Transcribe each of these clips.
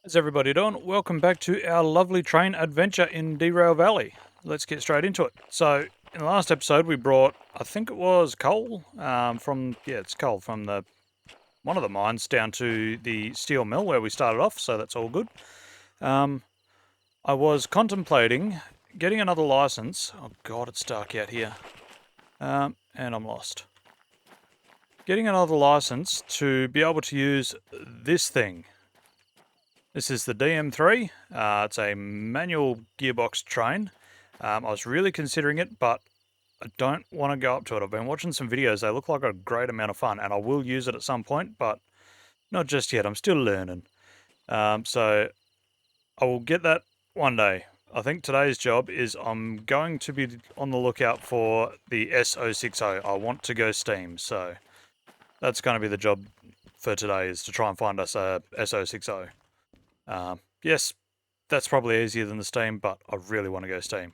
How's everybody doing? Welcome back to our lovely train adventure in Derail Valley. Let's get straight into it. So, in the last episode, we brought, I think it was coal it's coal from one of the mines down to the steel mill where we started off. So that's all good. I was contemplating getting another license. Oh God, it's dark out here, and I'm lost. Getting another license to be able to use this thing. This is the DM3. It's a manual gearbox train. I was really considering it, but I don't want to go up to it. I've been watching some videos. They look like a great amount of fun, and I will use it at some point, but not just yet. I'm still learning. So I will get that one day. I think today's job is I'm going to be on the lookout for the S060. I want to go Steam, so that's going to be the job for today, is to try and find us a S060. Yes, that's probably easier than the Steam, but I really want to go Steam.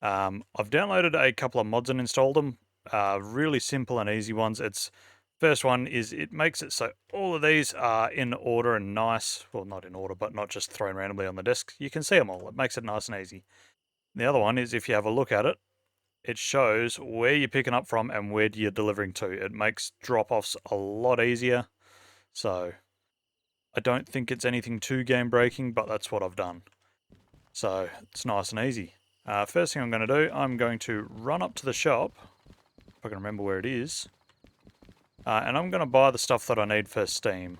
I've downloaded a couple of mods and installed them. Really simple and easy ones. First one is it makes it so all of these are in order and nice. Well, not in order, but not just thrown randomly on the desk. You can see them all. It makes it nice and easy. The other one is if you have a look at it, it shows where you're picking up from and where you're delivering to. It makes drop-offs a lot easier. So I don't think it's anything too game breaking, but that's what I've done. So it's nice and easy. First thing I'm going to do, I'm going to run up to the shop, if I can remember where it is, and I'm going to buy the stuff that I need for Steam.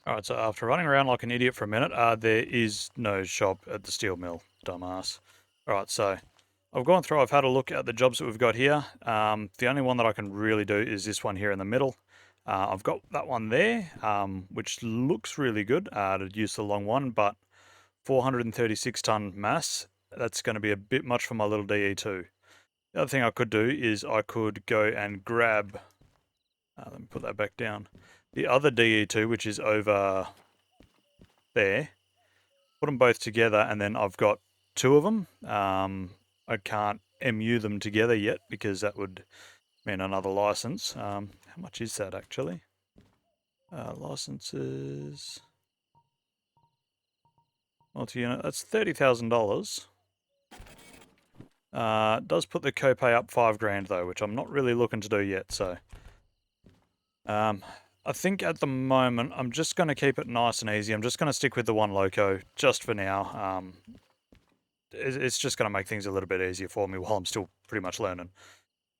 Alright, so after running around like an idiot for a minute, there is no shop at the steel mill, dumbass. Alright, so I've gone through, I've had a look at the jobs that we've got here. The only one that I can really do is this one here in the middle. I've got that one there, which looks really good to use the long one, but 436 ton mass, that's going to be a bit much for my little DE2. The other thing I could do is I could go and grab, let me put that back down, the other DE2, which is over there, put them both together, and then I've got two of them. I can't MU them together yet because that would mean another license. How much is that actually? Licenses, multi-unit, that's $30,000. Does put the copay up $5,000 though, which I'm not really looking to do yet. So, I think at the moment I'm just going to keep it nice and easy. I'm just going to stick with the one loco just for now. It's just going to make things a little bit easier for me while I'm still pretty much learning.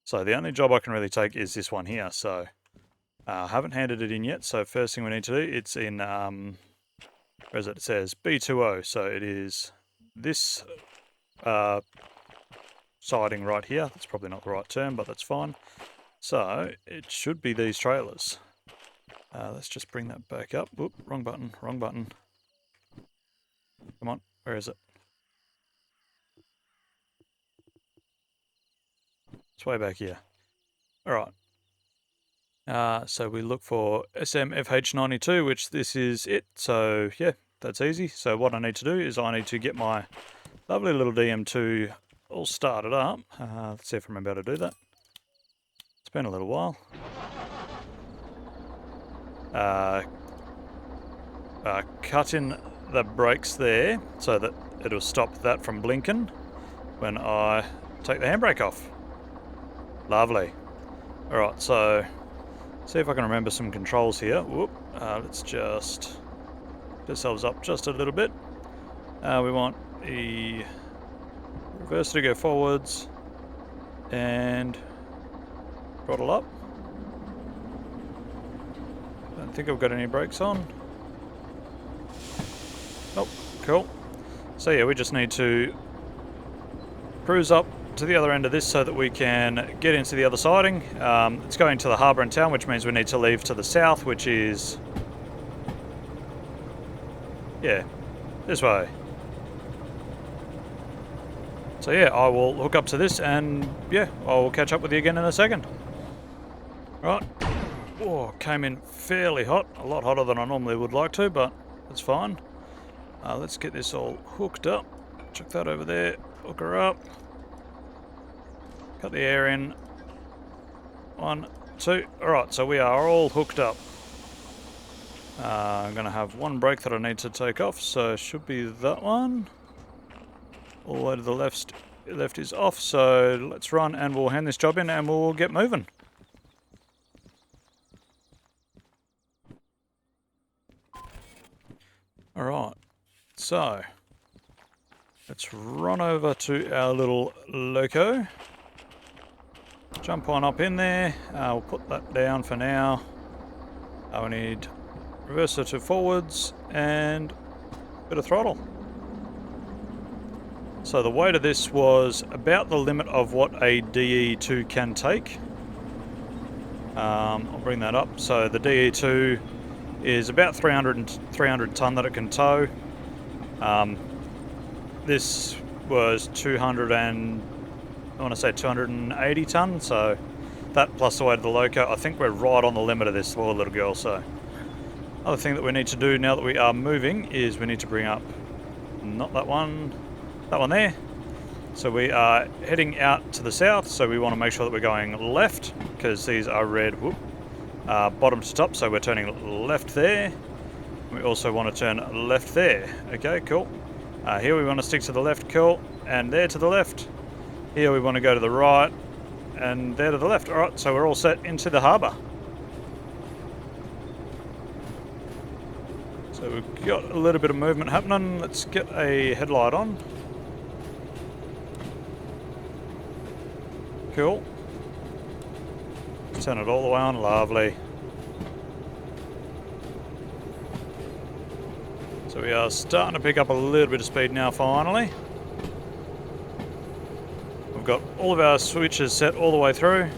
So the only job I can really take is this one here. So, I haven't handed it in yet. So first thing we need to do, it's in where is it? It says B20. So it is this siding right here. That's probably not the right term, but that's fine. So it should be these trailers. Let's just bring that back up. Whoop, wrong button, wrong button. Come on, where is it? It's way back here. Alright. So we look for SMFH92, which this is it. So yeah, that's easy. So what I need to do is I need to get my lovely little DM2 all started up. Let's see if I remember how to do that. It's been a little while. Cut in the brakes there so that it'll stop that from blinking when I take the handbrake off. Lovely. Alright, so see if I can remember some controls here. Whoop. Let's just get ourselves up just a little bit. We want the reverser to go forwards and throttle up. Don't think I've got any brakes on. Oh, cool. So yeah, we just need to cruise up to the other end of this so that we can get into the other siding. It's going to the harbour and town, which means we need to leave to the south, which is, yeah, this way. So yeah, I will hook up to this and yeah, I will catch up with you again in a second. Right. Oh, came in fairly hot, a lot hotter than I normally would like to, but that's fine. Let's get this all hooked up. Chuck that over there, hook her up. Cut the air in. 1, 2. Alright, so we are all hooked up. I'm going to have one brake that I need to take off, so it should be that one. All the way to the left is off, so let's run and we'll hand this job in and we'll get moving. Alright, so let's run over to our little loco. Jump on up in there. We'll put that down for now. We need reverser to forwards and a bit of throttle. So the weight of this was about the limit of what a DE2 can take. I'll bring that up. So the DE2 is about 300 ton that it can tow. This was 280 ton, so that plus the weight of the loco, I think we're right on the limit of this poor little girl. So other thing that we need to do now that we are moving is we need to bring up, not that one there. So we are heading out to the south, so we want to make sure that we're going left, because these are red, bottom to top, so we're turning left there. We also want to turn left there. Okay, cool. Here we want to stick to the left, cool, and there to the left. Here we want to go to the right, and there to the left. Alright, so we're all set into the harbour. So we've got a little bit of movement happening. Let's get a headlight on. Cool. Let's turn it all the way on. Lovely. So we are starting to pick up a little bit of speed now, finally. We've got all of our switches set all the way through.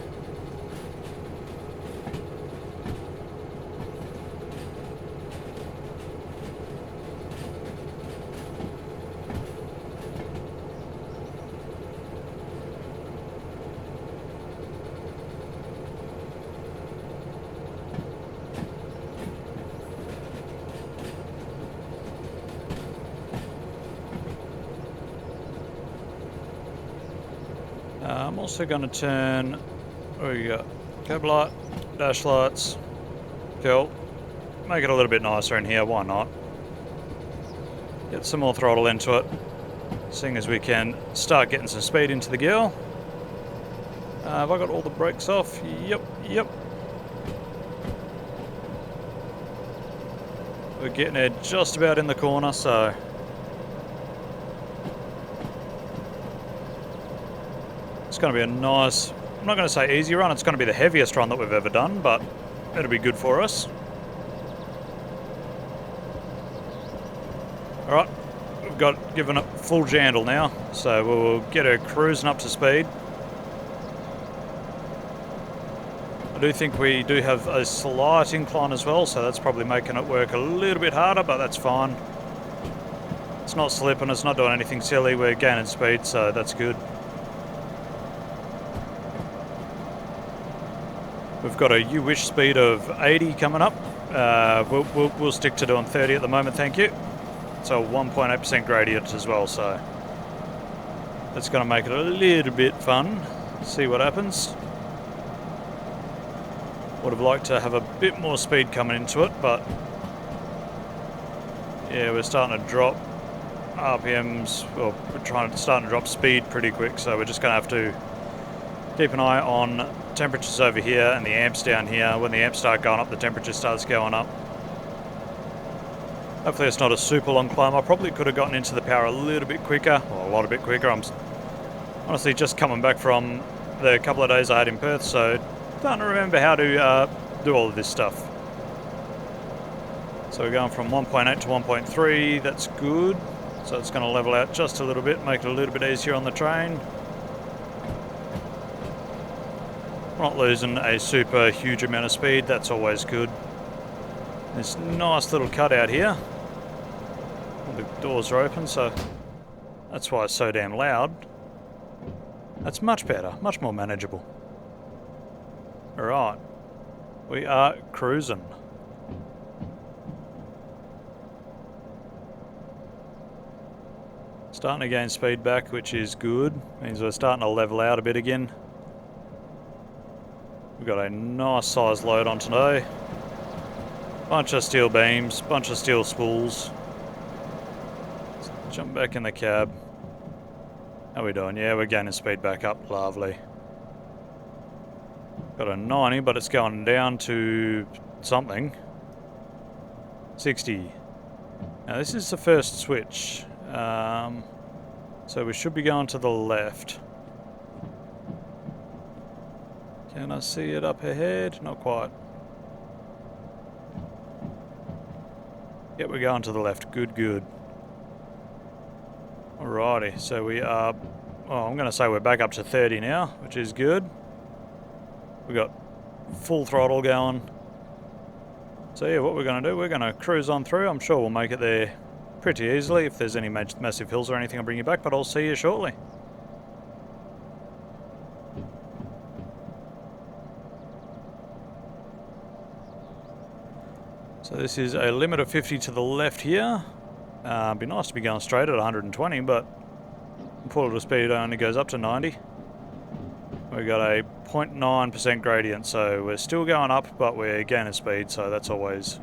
I'm also going to turn, what we got? Cab light, dash lights, cool. Make it a little bit nicer in here, why not? Get some more throttle into it, seeing as we can start getting some speed into the girl. Have I got all the brakes off? Yep. We're getting it just about in the corner, so it's going to be a nice, I'm not going to say easy run, it's going to be the heaviest run that we've ever done, but it'll be good for us. Alright, we've got given it full jandle now, so we'll get her cruising up to speed. I do think we do have a slight incline as well, so that's probably making it work a little bit harder, but that's fine. It's not slipping, it's not doing anything silly, we're gaining speed, so that's good. We've got a you wish speed of 80 coming up. We'll stick to doing 30 at the moment, thank you. So 1.8% gradient as well, so that's going to make it a little bit fun. See what happens. Would have liked to have a bit more speed coming into it, but yeah, we're starting to drop RPMs. Well, we're starting to drop speed pretty quick, so we're just going to have to keep an eye on temperatures over here and the amps down here. When the amps start going up, the temperature starts going up. Hopefully it's not a super long climb. I probably could have gotten into the power a little bit quicker, or a lot bit quicker. I'm honestly just coming back from the couple of days I had in Perth, so don't remember how to do all of this stuff. So we're going from 1.8 to 1.3, that's good. So it's going to level out just a little bit, make it a little bit easier on the train. We're not losing a super huge amount of speed, that's always good. This nice little cutout here. All the doors are open, so that's why it's so damn loud. That's much better, much more manageable. Alright, we are cruising. Starting to gain speed back, which is good. Means we're starting to level out a bit again. We've got a nice size load on today. Bunch of steel beams, bunch of steel spools. Let's jump back in the cab. How we doing? Yeah, we're gaining speed back up. Lovely. Got a 90, but it's going down to something. 60. Now this is the first switch. So we should be going to the left. Can I see it up ahead? Not quite. Yep, we're going to the left. Good, good. Alrighty, so we are... Oh, I'm going to say we're back up to 30 now, which is good. We've got full throttle going. So yeah, what we're going to do, we're going to cruise on through. I'm sure we'll make it there pretty easily. If there's any massive hills or anything, I'll bring you back, but I'll see you shortly. So this is a limit of 50 to the left here. It'd be nice to be going straight at 120, but pull at a speed only goes up to 90. We've got a 0.9% gradient, so we're still going up, but we're gaining speed, so that's always...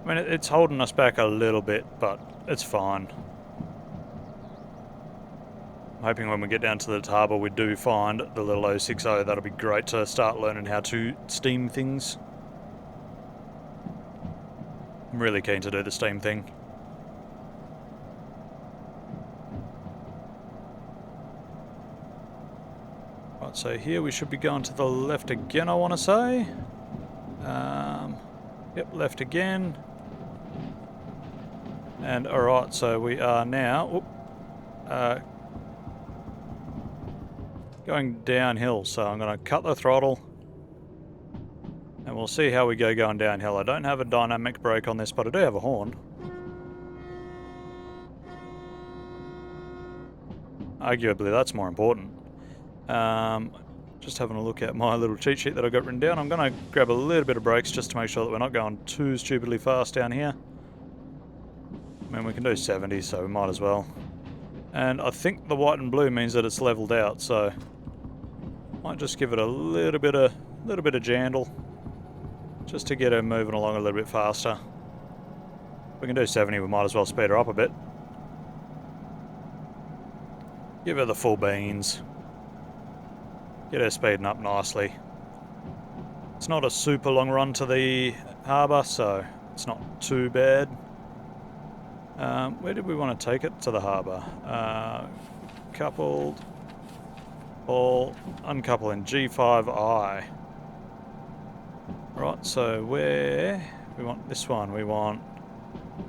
I mean, it's holding us back a little bit, but it's fine. I'm hoping when we get down to the harbour we do find the little 060. That'll be great to start learning how to steam things. I'm really keen to do the steam thing. Right, so here we should be going to the left again, I want to say. Yep, left again. And alright, so we are now going downhill, so I'm going to cut the throttle. And we'll see how we go going downhill. I don't have a dynamic brake on this, but I do have a horn. Arguably, that's more important. Just having a look at my little cheat sheet that I got written down. I'm going to grab a little bit of brakes just to make sure that we're not going too stupidly fast down here. I mean, we can do 70, so we might as well. And I think the white and blue means that it's leveled out, so might just give it a little bit of jandle, just to get her moving along a little bit faster. If we can do 70, we might as well speed her up a bit. Give her the full beans. Get her speeding up nicely. It's not a super long run to the harbour, so it's not too bad. Where did we want to take it to the harbour? Coupled, all uncoupling, G5I. Right, so where we want this one? We want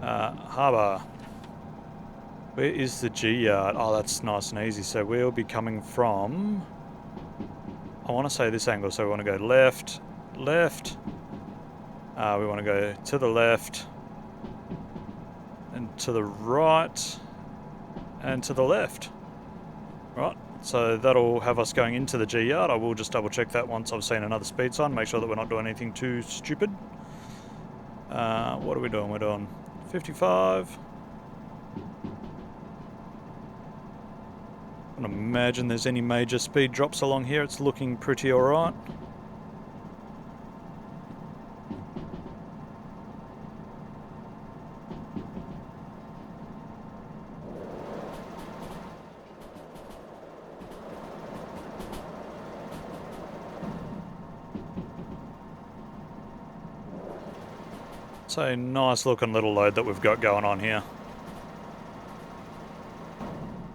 harbour. Where is the G yard? Oh, that's nice and easy. So we'll be coming from, I want to say this angle, so we want to go left, left. We want to go to the left, and to the right, and to the left. Right, so that'll have us going into the G yard. I will just double check that once I've seen another speed sign, make sure that we're not doing anything too stupid. What are we doing? We're doing 55. I don't imagine there's any major speed drops along here. It's looking pretty alright. It's a nice looking little load that we've got going on here.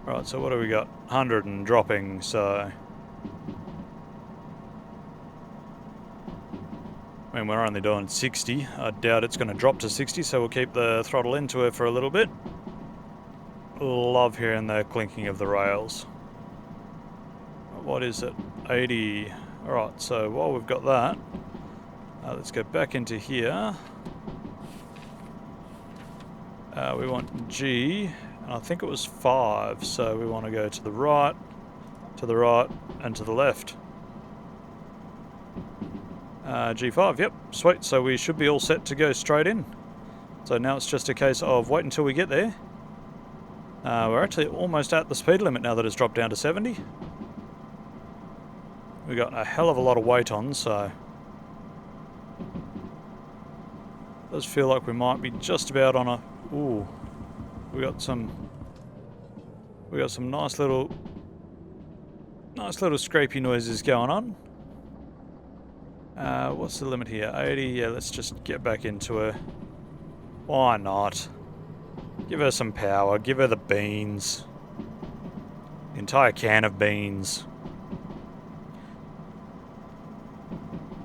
Right, so what do we got? 100 and dropping, so... I mean, we're only doing 60. I doubt it's going to drop to 60, so we'll keep the throttle into it for a little bit. Love hearing the clinking of the rails. What is it? 80. Alright, so while we've got that, let's go back into here. We want G, and I think it was 5, so we want to go to the right, and to the left. G5, yep, sweet, so we should be all set to go straight in. So now it's just a case of wait until we get there. We're actually almost at the speed limit now that it's dropped down to 70. We've got a hell of a lot of weight on, so... Does feel like we might be just about on a... Ooh. We got some nice little scrapey noises going on. What's the limit here? 80? Yeah, let's just get back into her. Why not? Give her some power. Give her the beans. The entire can of beans.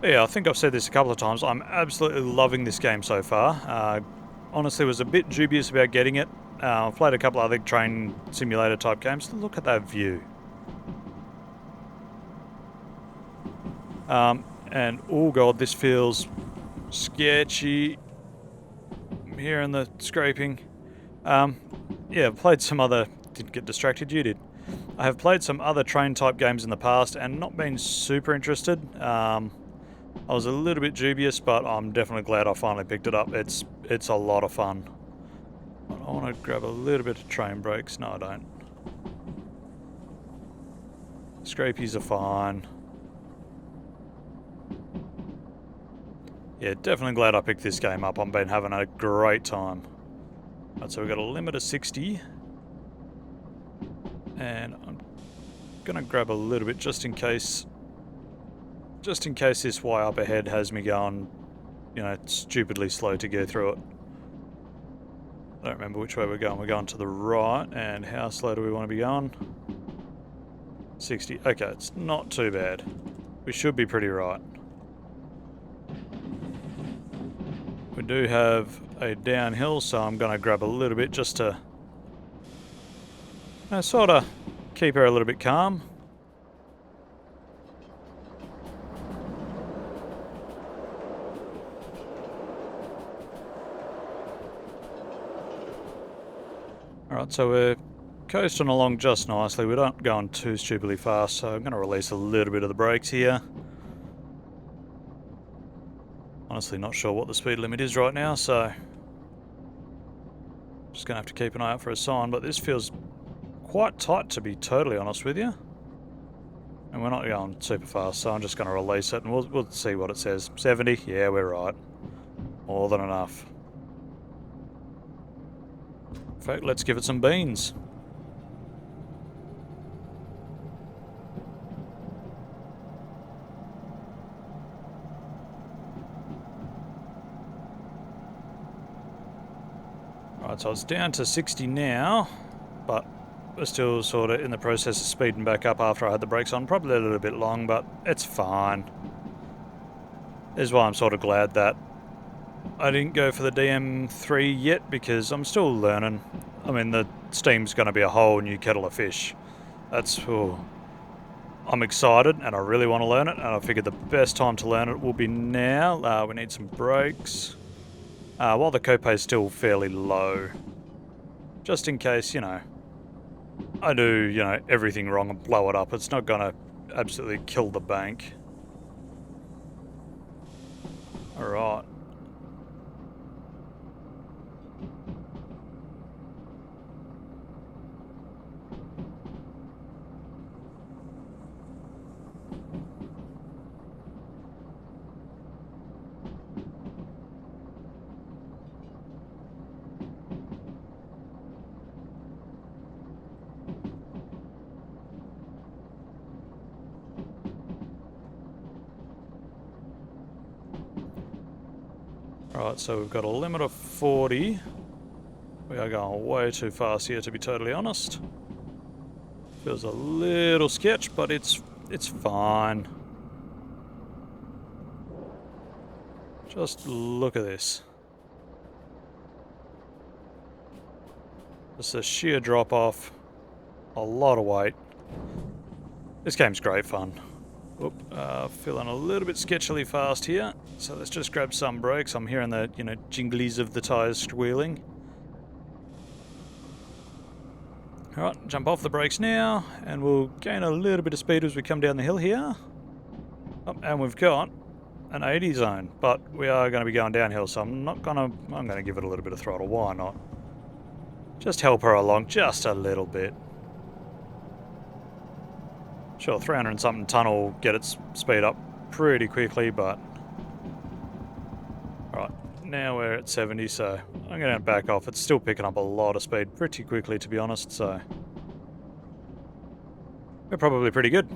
But yeah, I think I've said this a couple of times. I'm absolutely loving this game so far. Honestly, was a bit dubious about getting it. I've played a couple other train simulator type games. Look at that view. And oh god, this feels sketchy. I'm hearing the scraping. Yeah, I've played some other... Didn't get distracted, you did. I have played some other train type games in the past and not been super interested. I was a little bit dubious, but I'm definitely glad I finally picked it up. It's a lot of fun. I want to grab a little bit of train brakes. No, I don't. Scrapies are fine. Yeah, definitely glad I picked this game up. I've been having a great time. Right, so we've got a limit of 60. And I'm going to grab a little bit just in case this Y up ahead has me going, you know, stupidly slow to go through it. I don't remember which way we're going. We're going to the right, and how slow do we want to be going? 60. Okay, it's not too bad. We should be pretty right. We do have a downhill, so I'm going to grab a little bit just to sort of keep her a little bit calm. Alright, so we're coasting along just nicely. We're not going too stupidly fast, so I'm going to release a little bit of the brakes here. Honestly not sure what the speed limit is right now, so just going to have to keep an eye out for a sign, but this feels quite tight to be totally honest with you. And we're not going super fast, so I'm just going to release it and we'll see what it says. 70? Yeah, we're right. More than enough. In fact, let's give it some beans. Right, so it's down to 60 now, but we're still sort of in the process of speeding back up after I had the brakes on. Probably a little bit long, but it's fine. This is why I'm sort of glad that I didn't go for the DM3 yet, because I'm still learning. I mean, the Steam's going to be a whole new kettle of fish. That's... Oh, I'm excited, and I really want to learn it, and I figured the best time to learn it will be now. We need some brakes. While the cope is still fairly low. Just in case, you know, I do, you know, everything wrong and blow it up. It's not going to absolutely kill the bank. Alright. Alright, so we've got a limit of 40. We are going way too fast here, to be totally honest. Feels a little sketch, but it's fine. Just look at this. Just a sheer drop off. A lot of weight. This game's great fun. Oop, feeling a little bit sketchily fast here. So let's just grab some brakes. I'm hearing the, you know, jinglies of the tyres squealing. Alright, jump off the brakes now, and we'll gain a little bit of speed as we come down the hill here. Oh, and we've got an 80 zone, but we are going to be going downhill, so I'm going to give it a little bit of throttle. Why not? Just help her along just a little bit. Sure, 300 and something ton will get its speed up pretty quickly, but... Alright, now we're at 70, so I'm going to back off. It's still picking up a lot of speed pretty quickly, to be honest, so we're probably pretty good.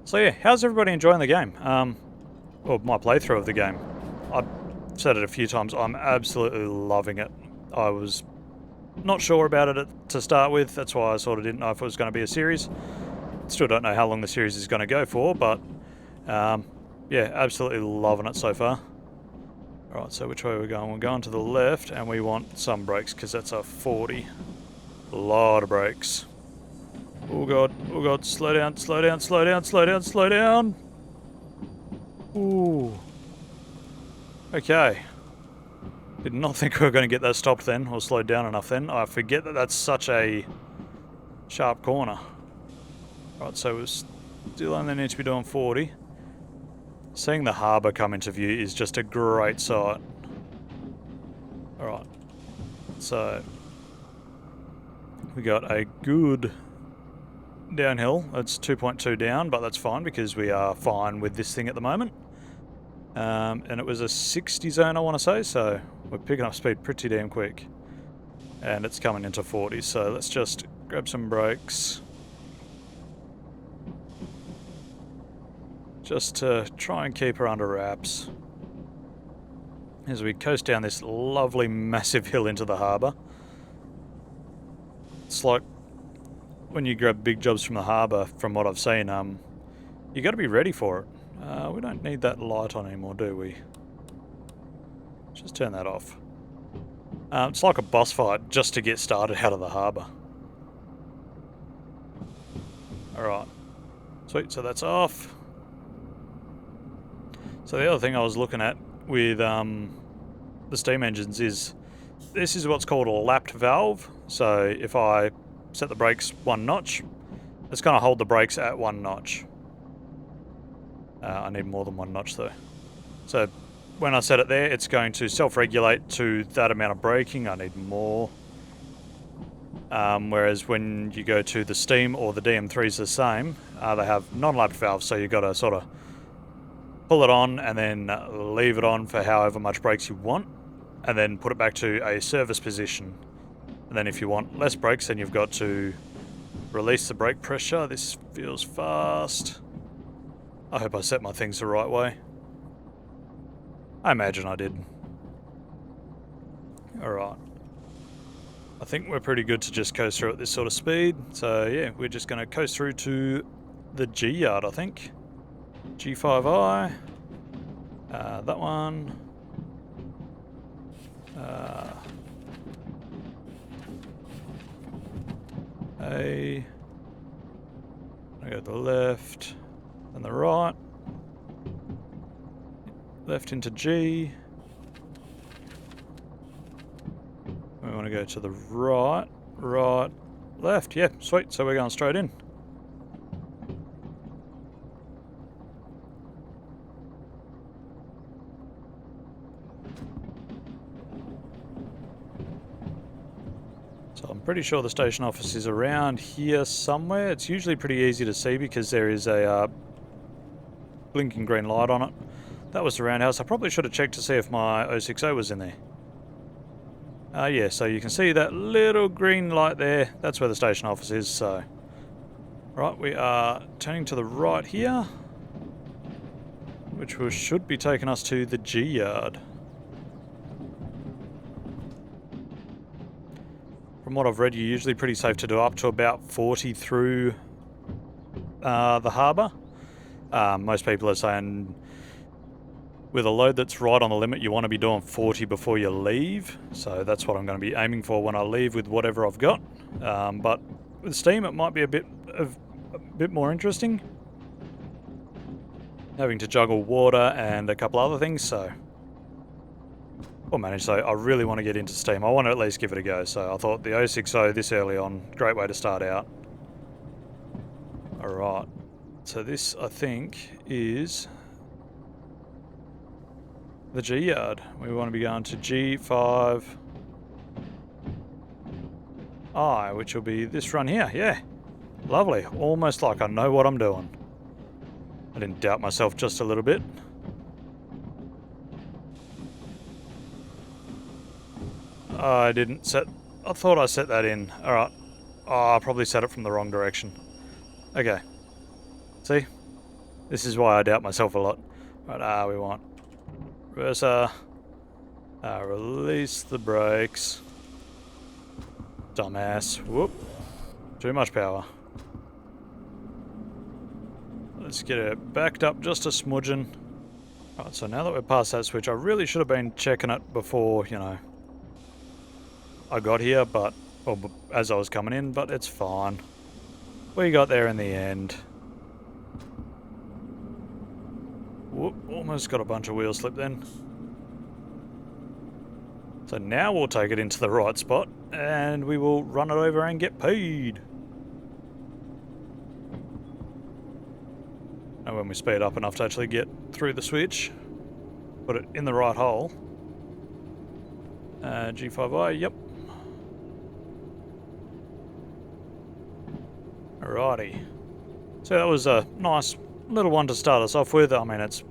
So yeah, how's everybody enjoying the game? Or my playthrough of the game? I've said it a few times, I'm absolutely loving it. I was not sure about it to start with, that's why I sort of didn't know if it was going to be a series. Still don't know how long the series is going to go for, but yeah, absolutely loving it so far. Alright, so which way are we going? We're going to the left, and we want some brakes, because that's a 40. A lot of brakes. Oh god, slow down, slow down, slow down, slow down, slow down! Ooh. Okay. Did not think we were going to get that stopped then, or slowed down enough then. I forget that that's such a sharp corner. Right, so we still only need to be doing 40. Seeing the harbour come into view is just a great sight. Alright, so we got a good downhill. It's 2.2 down, but that's fine because we are fine with this thing at the moment. And it was a 60 zone, I want to say, so we're picking up speed pretty damn quick. And it's coming into 40, so let's just grab some brakes. Just to try and keep her under wraps as we coast down this lovely massive hill into the harbour. It's like when you grab big jobs from the harbour, from what I've seen, you got to be ready for it. We don't need that light on anymore, do we? Just turn that off. It's like a boss fight just to get started out of the harbour. Alright. Sweet, so that's off. So the other thing I was looking at with the steam engines is this is what's called a lapped valve. So if I set the brakes 1 notch, it's going to hold the brakes at 1 notch. I need more than 1 notch though. So when I set it there, it's going to self-regulate to that amount of braking. I need more. Whereas when you go to the steam or the DM3 is the same. They have non-lapped valves, so you've got to sort of pull it on and then leave it on for however much brakes you want, and then put it back to a service position. And then if you want less brakes, then you've got to release the brake pressure. This feels fast. I hope I set my things the right way. I imagine I did. Alright. I think we're pretty good to just coast through at this sort of speed. So yeah, we're just going to coast through to the G yard, I think. G5I, that one, I go to the left and the right, left into G, we want to go to the right, right, left, yeah, sweet, so we're going straight in. I'm pretty sure the station office is around here somewhere. It's usually pretty easy to see because there is a blinking green light on it. That was the roundhouse. I probably should have checked to see if my 060 was in there. Yeah, so you can see that little green light there. That's where the station office is, so... Right, we are turning to the right here, which should be taking us to the G yard. From what I've read, you're usually pretty safe to do up to about 40 through the harbour. Most people are saying with a load that's right on the limit, you want to be doing 40 before you leave. So that's what I'm going to be aiming for when I leave with whatever I've got. But with steam, it might be a bit more interesting. Having to juggle water and a couple other things, so... We'll manage, so I really want to get into steam. I want to at least give it a go, so I thought the 060 this early on, great way to start out. Alright, so this I think is the G yard. We want to be going to G5I, which will be this run here, yeah. Lovely, almost like I know what I'm doing. I didn't doubt myself just a little bit. I didn't set... I thought I set that in. Alright. Oh, I probably set it from the wrong direction. Okay. See? This is why I doubt myself a lot. Right, we want... Reverser. Release the brakes. Dumbass. Whoop. Too much power. Let's get it backed up just a smudgen. Alright, so now that we're past that switch, I really should have been checking it before, you know, I got here, but, or as I was coming in, but it's fine. We got there in the end. Whoop, almost got a bunch of wheel slip then. So now we'll take it into the right spot, and we will run it over and get paid. And when we speed up enough to actually get through the switch, put it in the right hole. G5I, yep. Alrighty. So that was a nice little one to start us off with. I mean, it's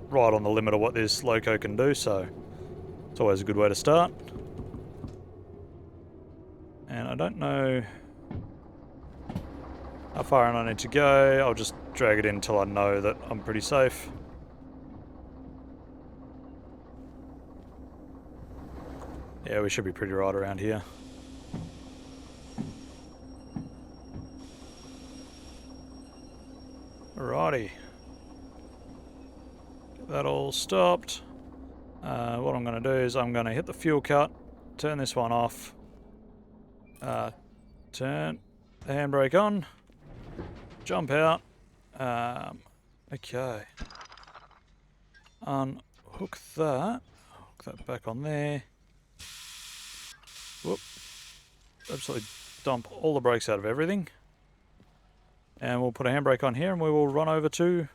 right on the limit of what this loco can do, so it's always a good way to start. And I don't know how far I need to go. I'll just drag it in until I know that I'm pretty safe. Yeah, we should be pretty right around here. Alrighty. Get that all stopped. What I'm going to do is I'm going to hit the fuel cut, turn this one off, turn the handbrake on, jump out. Okay. Unhook that. Hook that back on there. Whoop. Absolutely dump all the brakes out of everything. And we'll put a handbrake on here and we will run over to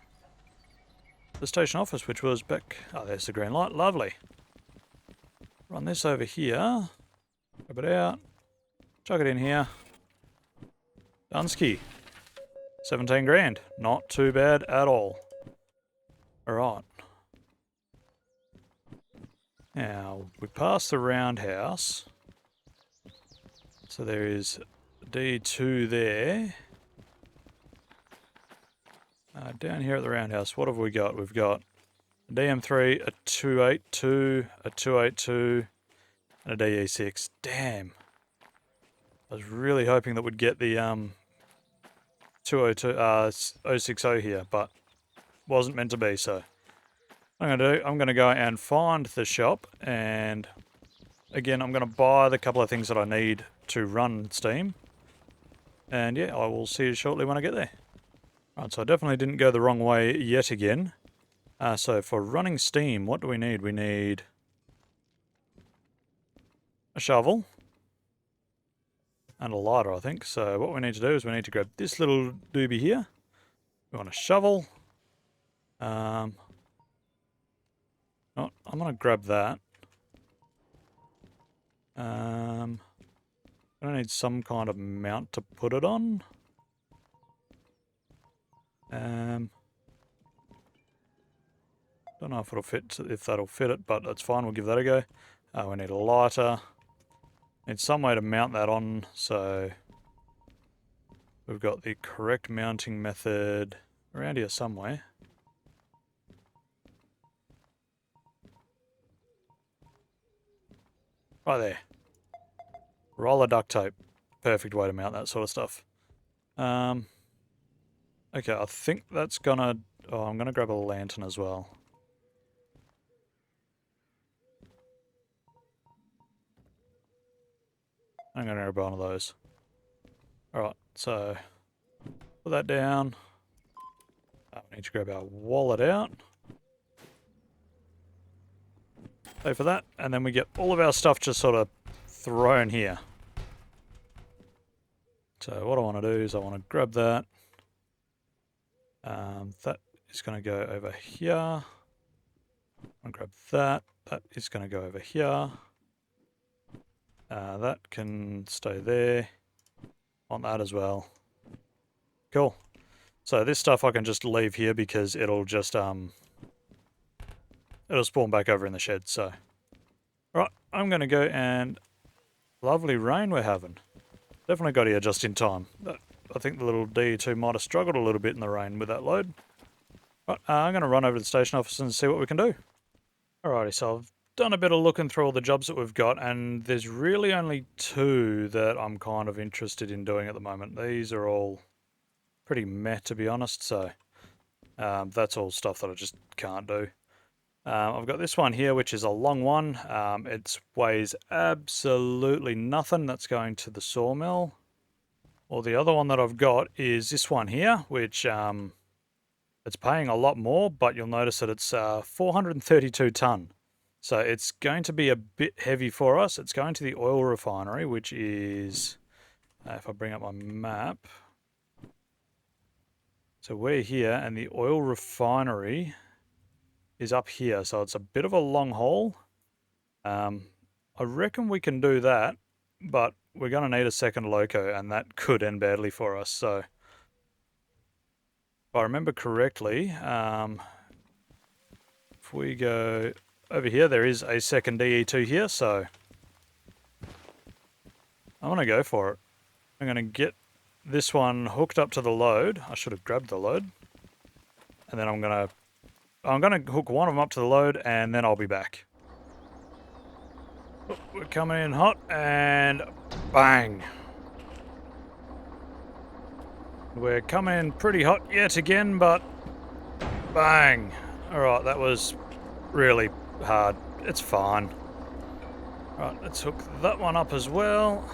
the station office, which was back... Oh, there's the green light. Lovely. Run this over here. Grab it out. Chuck it in here. Dunsky. 17 grand. Not too bad at all. Alright. Now, we pass the roundhouse. So there is D2 there. Down here at the roundhouse, what have we got? We've got a DM3, a 282, a 282, and a DE6. Damn. I was really hoping that we'd get the 202, 060 here, but wasn't meant to be, so. I'm gonna go and find the shop, and again, I'm gonna buy the couple of things that I need to run Steam. And yeah, I will see you shortly when I get there. Right, so I definitely didn't go the wrong way yet again. So for running Steam, what do we need? We need a shovel and a lighter, I think. So what we need to do is we need to grab this little doobie here. We want a shovel. I'm going to grab that. I need some kind of mount to put it on. Don't know if that'll fit it, but that's fine. We'll give that a go. We need a lighter. Need some way to mount that on, so we've got the correct mounting method around here somewhere. Right there. Roller duct tape. Perfect way to mount that sort of stuff. Okay, I think that's gonna... Oh, I'm gonna grab a lantern as well. I'm gonna grab one of those. Alright, so... Put that down. We need to grab our wallet out. Pay for that, and then we get all of our stuff just sort of thrown here. So what I want to do is I want to grab that. That is going to go over here. I'm going to grab that. That is going to go over here. That can stay there. Want that as well. Cool. So this stuff I can just leave here because it'll just it'll spawn back over in the shed. So, right, I'm going to go and Lovely rain we're having. Definitely got here just in time. I think the little D2 might have struggled a little bit in the rain with that load. Right, I'm going to run over to the station office and see what we can do. Alrighty, so I've done a bit of looking through all the jobs that we've got, and there's really only two that I'm kind of interested in doing at the moment. These are all pretty meh, to be honest, so that's all stuff that I just can't do. I've got this one here, which is a long one. It weighs absolutely nothing. That's going to the sawmill. Or the other one that I've got is this one here, which it's paying a lot more, but you'll notice that it's 432 tonne. So it's going to be a bit heavy for us. It's going to the oil refinery, which is, if I bring up my map. So we're here, and the oil refinery is up here, so it's a bit of a long haul. I reckon we can do that, but we're going to need a second loco, and that could end badly for us. So, if I remember correctly, if we go over here, there is a second DE2 here, so I'm going to go for it. I'm going to get this one hooked up to the load. I should have grabbed the load, and then I'm going to hook one of them up to the load, and then I'll be back. Oh, we're coming in hot, and bang. We're coming in pretty hot yet again, but bang. Alright, that was really hard. It's fine. Right, let's hook that one up as well.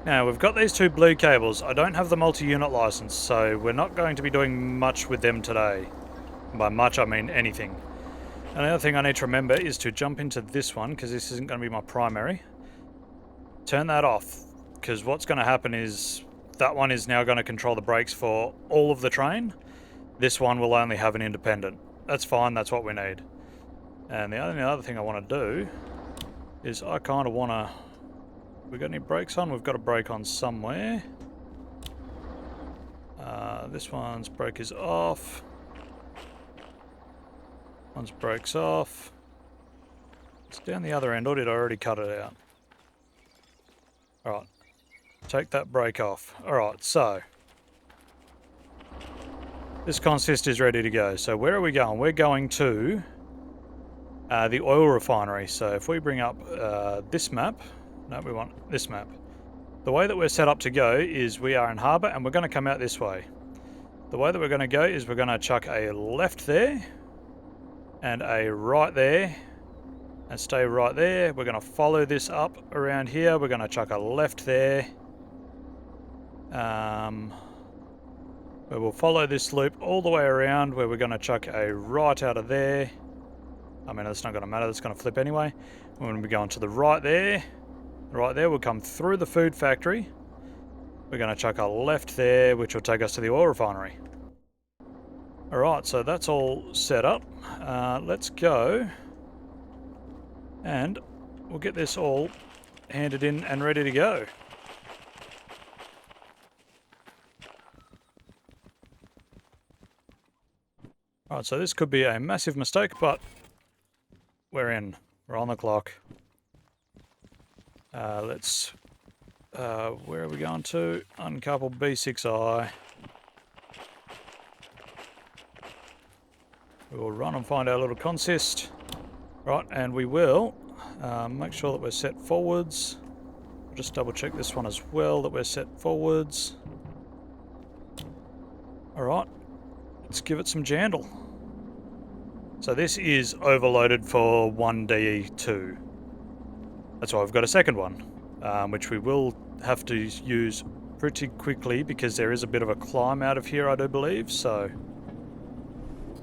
Now, we've got these two blue cables. I don't have the multi-unit license, so we're not going to be doing much with them today. By much, I mean anything. Another thing I need to remember is to jump into this one, because this isn't going to be my primary. Turn that off, because what's going to happen is that one is now going to control the brakes for all of the train. This one will only have an independent. That's fine, that's what we need. And the only other thing I want to do is I kind of want to... We got any brakes on? We've got a brake on somewhere. This one's brake is off. One's brakes off. It's down the other end, or did I already cut it out? Alright. Take that brake off. Alright, so. This consist is ready to go. So where are we going? We're going to the oil refinery. So if we bring up this map. No, we want this map. The way that we're set up to go is we are in harbour and we're going to come out this way. The way that we're going to go is we're going to chuck a left there. And a right there, and stay right there. We're going to follow this up around here. We're going to chuck a left there. We will follow this loop all the way around, where we're going to chuck a right out of there. I mean, that's not going to matter. That's going to flip anyway. We're going to be going to the right there. Right there, we'll come through the food factory. We're going to chuck a left there, which will take us to the oil refinery. Alright, so that's all set up. Let's go and we'll get this all handed in and ready to go. Alright, so this could be a massive mistake, but we're in. We're on the clock. Where are we going to? Uncouple B6I. We will run and find our little consist. Right, and we will make sure that we're set forwards. I'll just double check this one as well, that we're set forwards. Alright, let's give it some jandle. So this is overloaded for 1DE2. That's why we've got a second one, which we will have to use pretty quickly because there is a bit of a climb out of here, I do believe, so...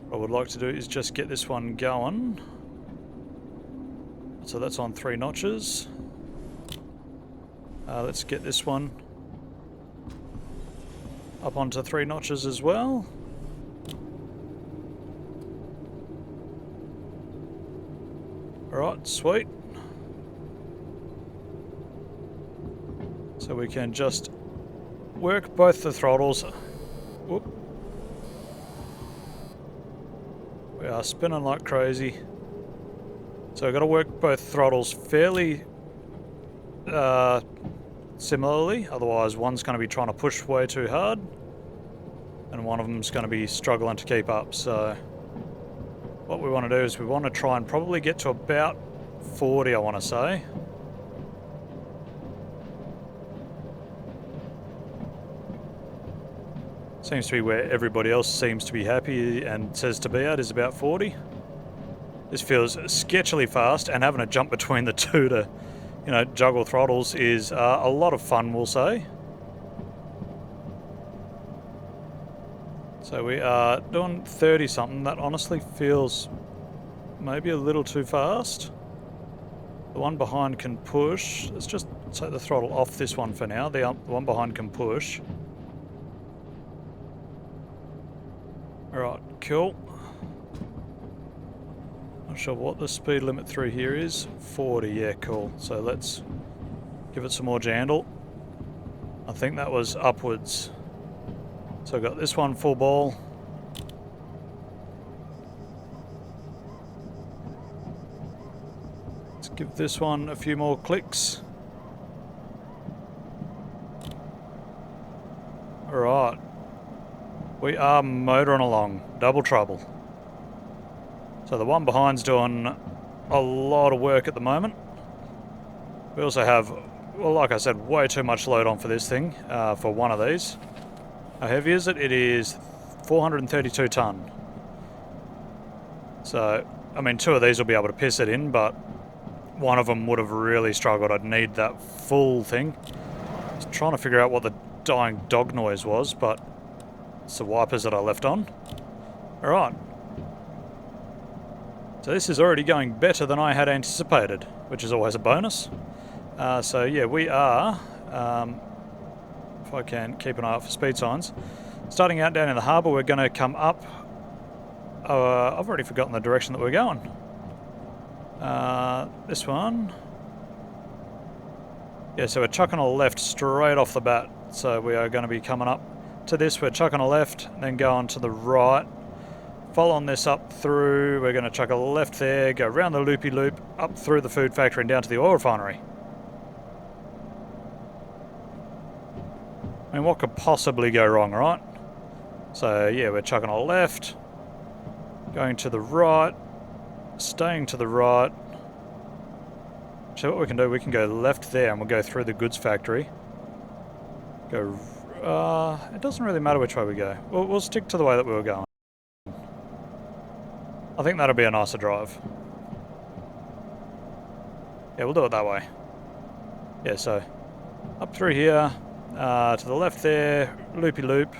What I would like to do is just get this one going. So that's on 3 notches. Let's get this one up onto 3 notches as well. Alright, sweet. So we can just work both the throttles. Whoop. We are spinning like crazy. So I've got to work both throttles fairly similarly, otherwise one's going to be trying to push way too hard and one of them's going to be struggling to keep up. So what we want to do is we want to try and probably get to about 40, I want to say. Seems to be where everybody else seems to be happy and says to be at, is about 40. This feels sketchily fast, and having to jump between the two to, you know, juggle throttles is a lot of fun, we'll say. So we are doing 30 something. That honestly feels maybe a little too fast. The one behind can push. Let's just take the throttle off this one for now. The one behind can push. Alright, cool. Not sure what the speed limit through here is. 40, yeah, cool. So let's give it some more jandle. I think that was upwards. So I've got this one full ball. Let's give this one a few more clicks. Alright. We are motoring along. Double trouble. So the one behind's doing a lot of work at the moment. We also have, well, like I said, way too much load on for this thing, for one of these. How heavy is it? It is 432 tonne. So, I mean, two of these will be able to piss it in, but one of them would have really struggled. I'd need that full thing. I was trying to figure out what the dying dog noise was, but it's the wipers that I left on. Alright. So this is already going better than I had anticipated, which is always a bonus. So yeah, we are, if I can keep an eye out for speed signs, starting out down in the harbour. We're going to come up. I've already forgotten the direction that we're going. This one. Yeah, so we're chucking a left straight off the bat. So we are going to be coming up to this. We're chucking a left, then going to the right. Following this up through, we're going to chuck a left there, go around the loopy-loop, up through the food factory and down to the oil refinery. I mean, what could possibly go wrong, right? So yeah, we're chucking a left, going to the right, staying to the right. So what we can do, we can go left there and we'll go through the goods factory. Go, it doesn't really matter which way we go. We'll stick to the way that we were going. I think that'll be a nicer drive. Yeah, we'll do it that way. Yeah, so up through here, to the left there, loopy-loop.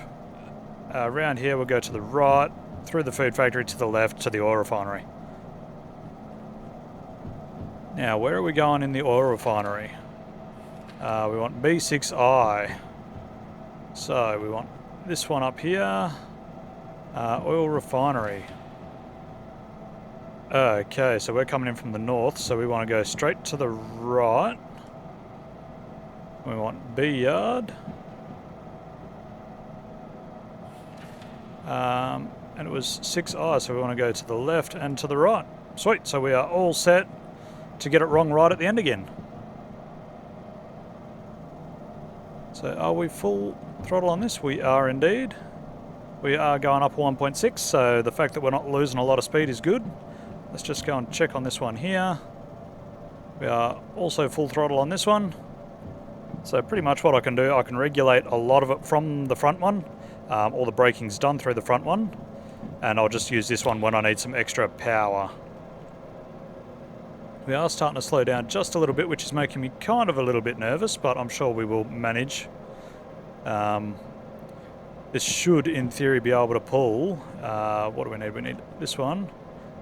Around here we'll go to the right, through the food factory to the left to the oil refinery. Now, where are we going in the oil refinery? We want B6I. So we want this one up here. Oil refinery. Okay, so we're coming in from the north, so we want to go straight to the right. We want B yard. And it was 6I, so we want to go to the left and to the right. Sweet, so we are all set to get it wrong right at the end again. So are we full throttle on this? We are indeed. We are going up 1.6, so the fact that we're not losing a lot of speed is good. Let's just go and check on this one here. We are also full throttle on this one. So pretty much what I can do, I can regulate a lot of it from the front one. All the braking's done through the front one. And I'll just use this one when I need some extra power. We are starting to slow down just a little bit, which is making me kind of a little bit nervous, but I'm sure we will manage. This should, in theory, be able to pull. What do we need? We need this one.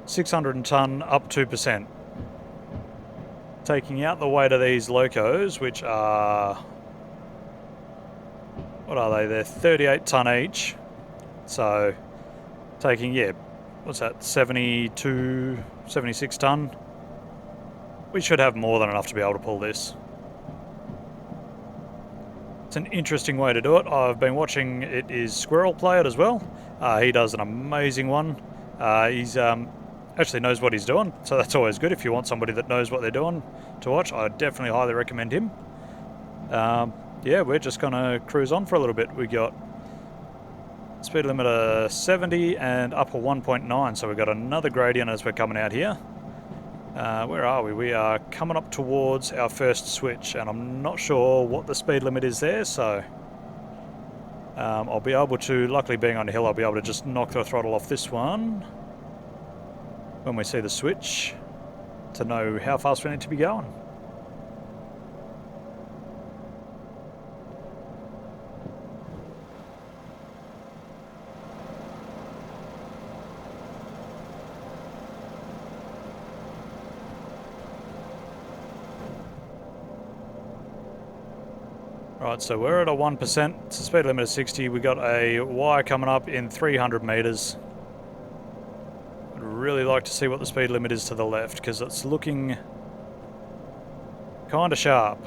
600 tonne, up 2%. Taking out the weight of these locos, which are... what are they? They're 38 tonne each. So, taking, yeah, what's that? 72, 76 tonne. We should have more than enough to be able to pull this. It's an interesting way to do it. I've been watching, it is Squirrel play it as well. He does an amazing one. He's actually knows what he's doing, so that's always good. If you want somebody that knows what they're doing to watch, I definitely highly recommend him. Yeah, we're just going to cruise on for a little bit. We got speed limit of 70 and upper 1.9, so we've got another gradient as we're coming out here. Where are we? We are coming up towards our first switch, and I'm not sure what the speed limit is there, so I'll be able to, luckily being on a hill, I'll be able to just knock the throttle off this one when we see the switch to know how fast we need to be going. Right, so we're at a 1%, it's a speed limit of 60, we got a wire coming up in 300 metres. I'd really like to see what the speed limit is to the left, because it's looking kind of sharp.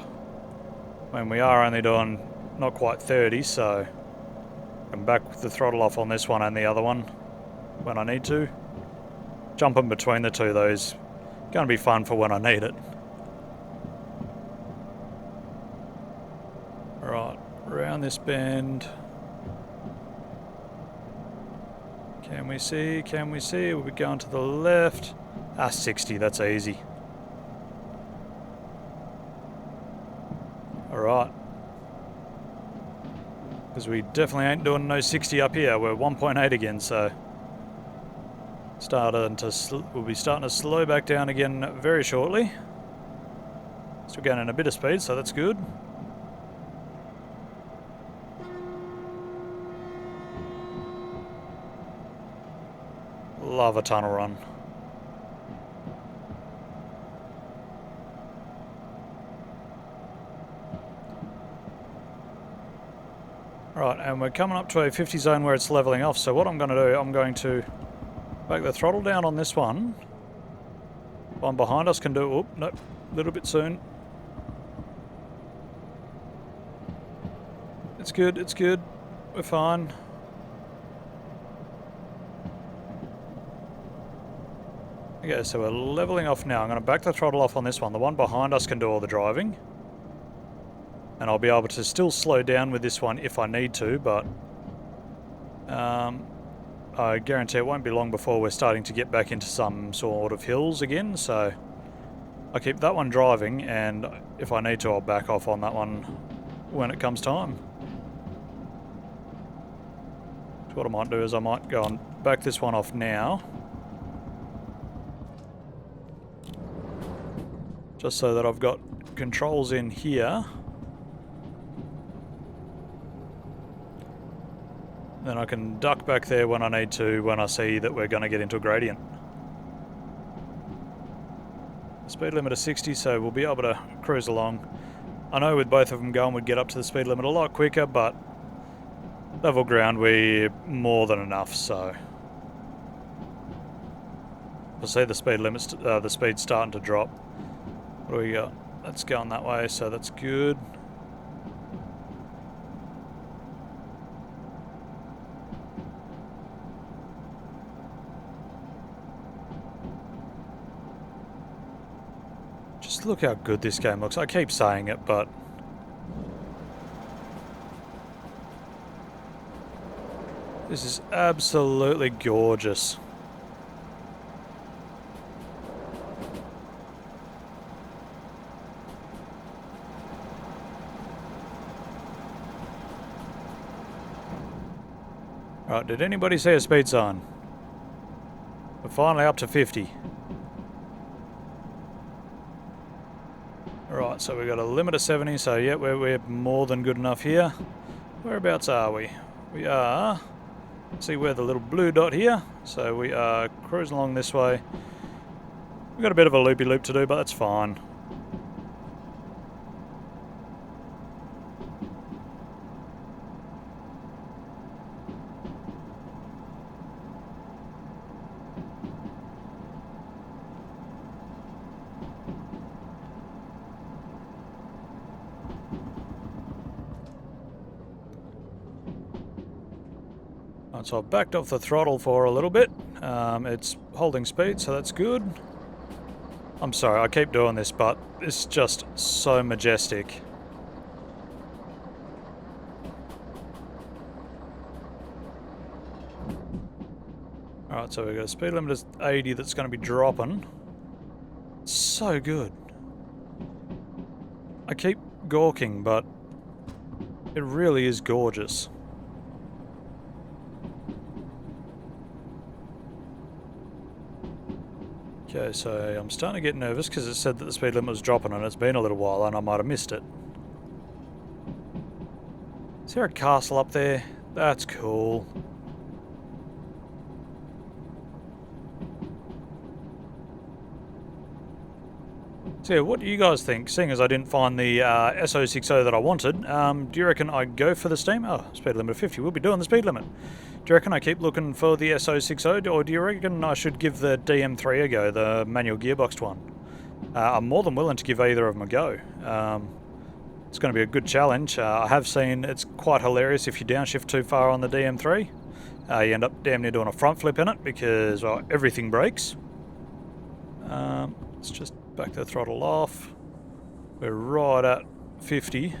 When we are only doing not quite 30, so I'm back with the throttle off on this one and the other one when I need to. Jumping between the two though is going to be fun for when I need it. Right, around this bend. Can we see? Can we see? We'll be going to the left. 60, that's easy. Alright. Because we definitely ain't doing no 60 up here. We're 1.8 again, so we'll be starting to slow back down again very shortly. Still going in a bit of speed, so that's good. Love a tunnel run. Right, and we're coming up to a 50 zone where it's leveling off, so what I'm going to do, I'm going to back the throttle down on this one. One behind us can do, nope, a little bit soon. It's good, we're fine. Okay, so we're leveling off now. I'm going to back the throttle off on this one. The one behind us can do all the driving. And I'll be able to still slow down with this one if I need to, but I guarantee it won't be long before we're starting to get back into some sort of hills again, so I'll keep that one driving, and if I need to, I'll back off on that one when it comes time. So what I might do is I might go and back this one off now, just so that I've got controls in here. Then I can duck back there when I need to, when I see that we're going to get into a gradient. Speed limit of 60, so we'll be able to cruise along. I know with both of them going we'd get up to the speed limit a lot quicker, but level ground we're more than enough, so I see the speed limits, the speed's starting to drop. What do we got? That's going that way, so that's good. Just look how good this game looks. I keep saying it, but this is absolutely gorgeous. Right, did anybody see a speed sign? We're finally up to 50. Right, so we've got a limit of 70, so yeah, we're more than good enough here. Whereabouts are we? We are, see where the little blue dot here, so we are cruising along this way. We've got a bit of a loopy loop to do, but that's fine. So I've backed off the throttle for a little bit. It's holding speed, so that's good. I'm sorry, I keep doing this, but it's just so majestic. Alright, so we've got a speed limit of 80 that's going to be dropping. So good. I keep gawking, but it really is gorgeous. Okay, so I'm starting to get nervous because it said that the speed limit was dropping and it's been a little while and I might have missed it. Is there a castle up there? That's cool. So yeah, what do you guys think? Seeing as I didn't find the SO60 that I wanted, do you reckon I go for the Steam? Oh, speed limit of 50. We'll be doing the speed limit. Do you reckon I keep looking for the SO60, or do you reckon I should give the DM3 a go, the manual gearboxed one? I'm more than willing to give either of them a go. It's going to be a good challenge. I have seen it's quite hilarious if you downshift too far on the DM3. You end up damn near doing a front flip in it because, well, everything breaks. Let's just back the throttle off. We're right at 50.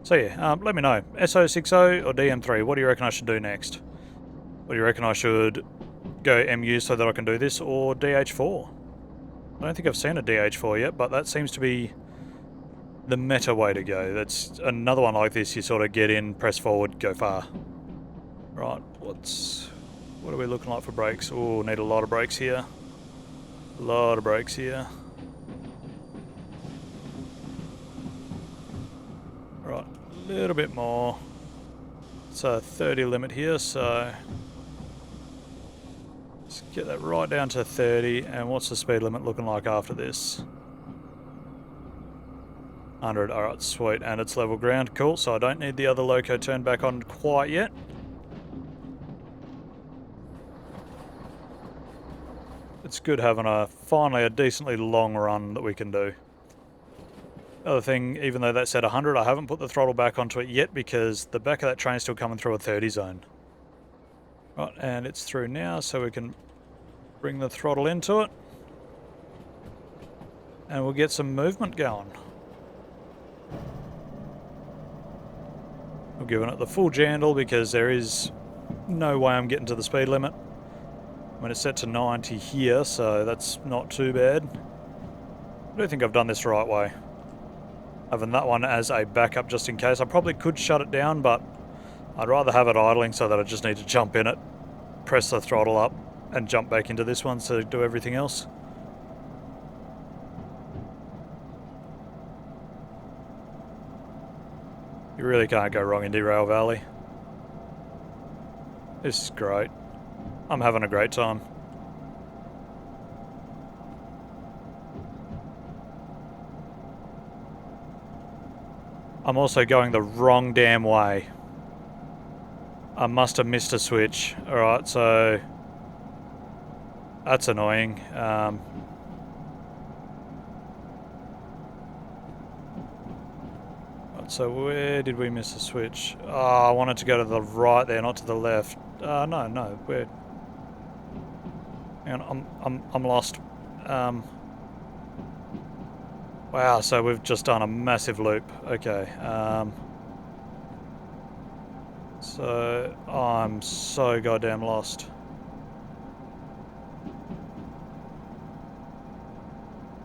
So yeah, let me know. SO60 or DM3, what do you reckon I should do next? What do you reckon I should go MU so that I can do this, or DH4? I don't think I've seen a DH4 yet, but that seems to be the meta way to go. That's another one like this, you sort of get in, press forward, go far. Right, what are we looking like for brakes? Oh, need a lot of brakes here. A lot of brakes here. Right, a little bit more. It's a 30 limit here, so let's get that right down to 30. And what's the speed limit looking like after this? 100. Alright, sweet. And it's level ground. Cool, so I don't need the other loco turned back on quite yet. It's good having finally a decently long run that we can do. Other thing, even though that said 100, I haven't put the throttle back onto it yet because the back of that train's still coming through a 30 zone. Right, and it's through now, so we can bring the throttle into it. And we'll get some movement going. We're giving it the full jandle because there is no way I'm getting to the speed limit. I mean, it's set to 90 here, so that's not too bad. I don't think I've done this the right way. Having that one as a backup just in case. I probably could shut it down, but I'd rather have it idling so that I just need to jump in it, press the throttle up, and jump back into this one to do everything else. You really can't go wrong in Derail Valley. This is great. I'm having a great time. I'm also going the wrong damn way. I must have missed a switch. Alright, so that's annoying. So where did we miss a switch? Oh, I wanted to go to the right there, not to the left. No, where? Hang on, I'm lost. Wow, so we've just done a massive loop. Okay. So I'm so goddamn lost.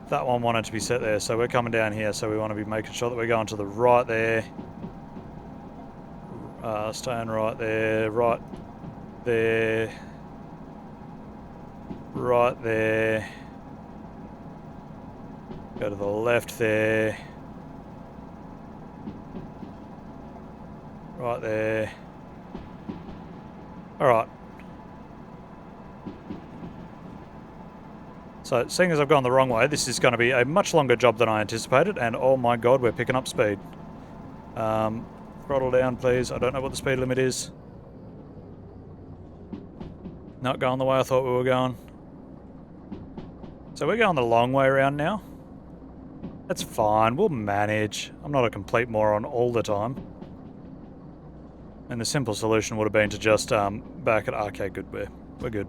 That one wanted to be set there, so we're coming down here, so we want to be making sure that we're going to the right there. Staying right there, right there, right there. Go to the left there. Right there. Alright. So, seeing as I've gone the wrong way, this is going to be a much longer job than I anticipated, and oh my god, we're picking up speed. Throttle down, please. I don't know what the speed limit is. Not going the way I thought we were going. So we're going the long way around now. That's fine, we'll manage. I'm not a complete moron all the time. And the simple solution would have been to just back it. Okay, good, We're good.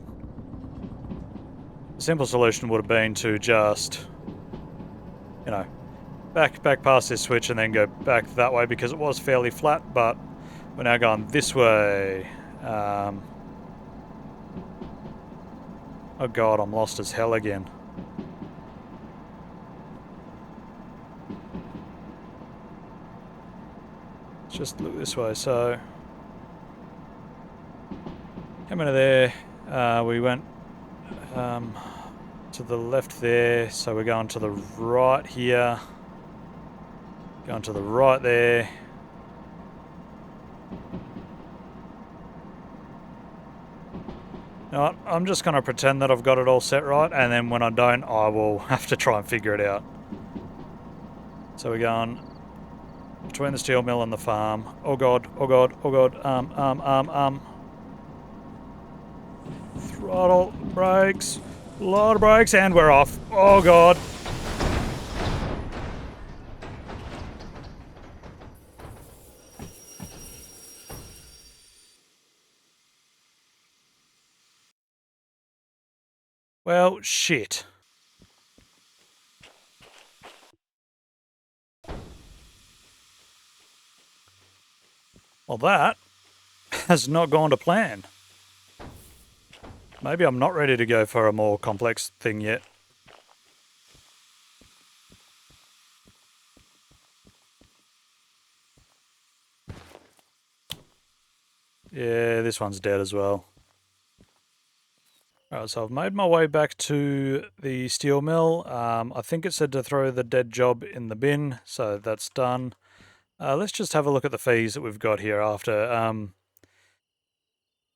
The simple solution would have been to just, you know, back past this switch and then go back that way because it was fairly flat, but we're now going this way. Oh god, I'm lost as hell again. Let's just look this way. So, come into there. We went to the left there, so we're going to the right here. Going to the right there. You know what? I'm just going to pretend that I've got it all set right, and then when I don't, I will have to try and figure it out. So we're going between the steel mill and the farm. Oh god, oh god, oh god. Throttle, brakes, a lot of brakes, and we're off. Oh god. Well, shit. Well, that has not gone to plan. Maybe I'm not ready to go for a more complex thing yet. Yeah, this one's dead as well. Alright, so I've made my way back to the steel mill. I think it said to throw the dead job in the bin, so that's done. Let's just have a look at the fees that we've got here after,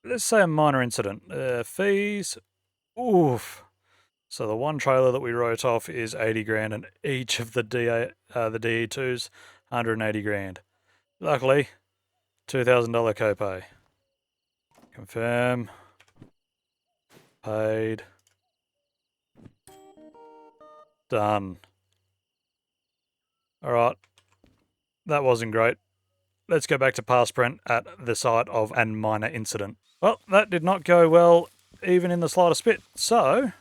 let's say a minor incident. Fees, oof. So the one trailer that we wrote off is 80 grand, and each of the DE2s, 180 grand. Luckily, $2,000 copay. Confirm. Paid. Done. Alright. That wasn't great. Let's go back to past Brent at the site of a minor incident. Well, that did not go well, even in the slightest bit. So,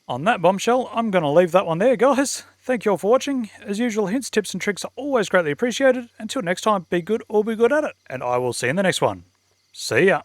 on that bombshell, I'm going to leave that one there, guys. Thank you all for watching. As usual, hints, tips, and tricks are always greatly appreciated. Until next time, be good or be good at it. And I will see you in the next one. See ya.